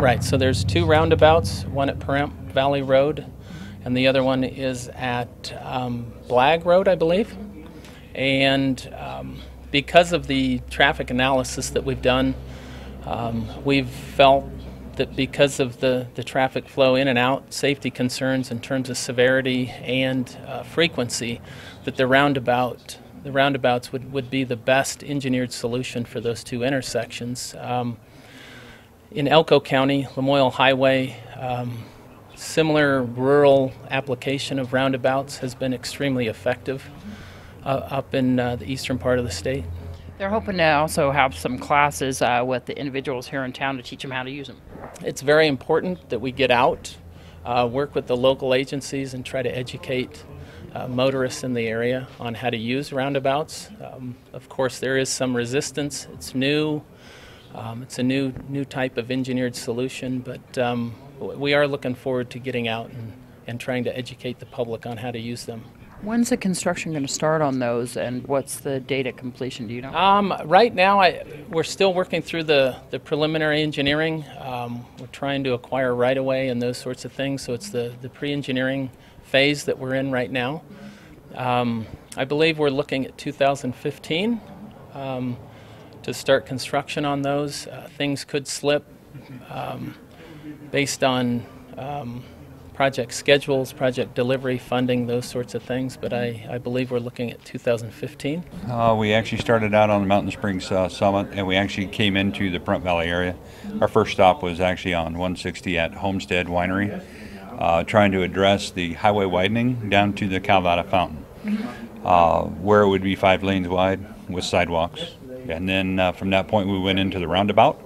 Right, so there's two roundabouts, one at Pahrump Valley Road, and the other one is at Blag Road, I believe. And because of the traffic analysis that we've done, we've felt that because of the traffic flow in and out, safety concerns in terms of severity and frequency, that the roundabouts would be the best engineered solution for those two intersections. In Elko County, Lamoille Highway, similar rural application of roundabouts has been extremely effective up in the eastern part of the state. They're hoping to also have some classes with the individuals here in town to teach them how to use them. It's very important that we get out, work with the local agencies, and try to educate motorists in the area on how to use roundabouts. Of course, there is some resistance. It's new. It's a new type of engineered solution, but we are looking forward to getting out and trying to educate the public on how to use them. When's the construction going to start on those, and what's the date of completion? Do you know? Right now, we're still working through the preliminary engineering. We're trying to acquire right-of-way and those sorts of things, so it's the pre-engineering phase that we're in right now. I believe we're looking at 2015 to start construction on those. Things could slip based on project schedules, project delivery, funding, those sorts of things, but I believe we're looking at 2015. We actually started out on the Mountain Springs Summit, and we actually came into the Pahrump Valley area. Our first stop was actually on 160 at Homestead Winery, trying to address the highway widening down to the Calvada Fountain, where it would be 5 lanes wide with sidewalks. And then from that point we went into the roundabout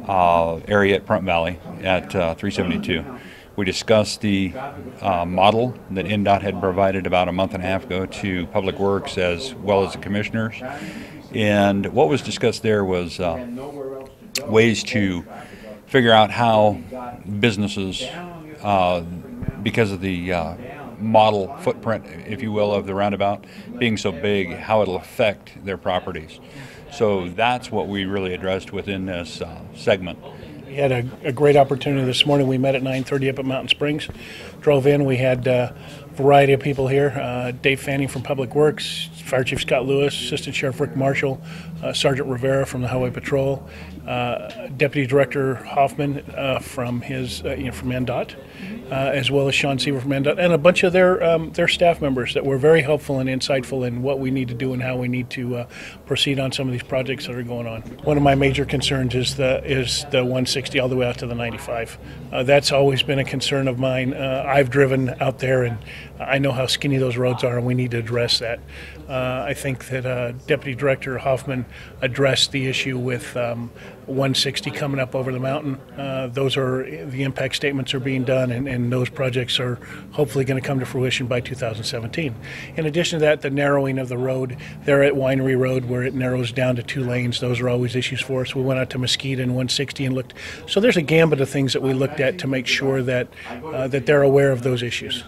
area at Pahrump Valley at 372. We discussed the model that NDOT had provided about a month and a half ago to Public Works as well as the commissioners. And what was discussed there was ways to figure out how businesses, because of the model footprint, if you will, of the roundabout being so big, how it'll affect their properties. So that's what we really addressed within this segment. We had a great opportunity this morning. We met at 9:30 up at Mountain Springs. Drove in. We had a variety of people here. Dave Fanning from Public Works, Fire Chief Scott Lewis, Assistant Sheriff Rick Marshall, Sergeant Rivera from the Highway Patrol, Deputy Director Hoffman from NDOT, as well as Sean Seaver from NDOT, and a bunch of their staff members that were very helpful and insightful in what we need to do and how we need to proceed on some of these projects that are going on. One of my major concerns is the 160 all the way out to the 95. That's always been a concern of mine. I've driven out there and I know how skinny those roads are, and we need to address that. I think that Deputy Director Hoffman addressed the issue with 160 coming up over the mountain. The impact statements are being done, and those projects are hopefully going to come to fruition by 2017. In addition to that, the narrowing of the road there at Winery Road, where it narrows down to 2 lanes, those are always issues for us. We went out to Mesquite and 160 and looked. So there's a gambit of things that we looked at to make sure that they're aware of those issues.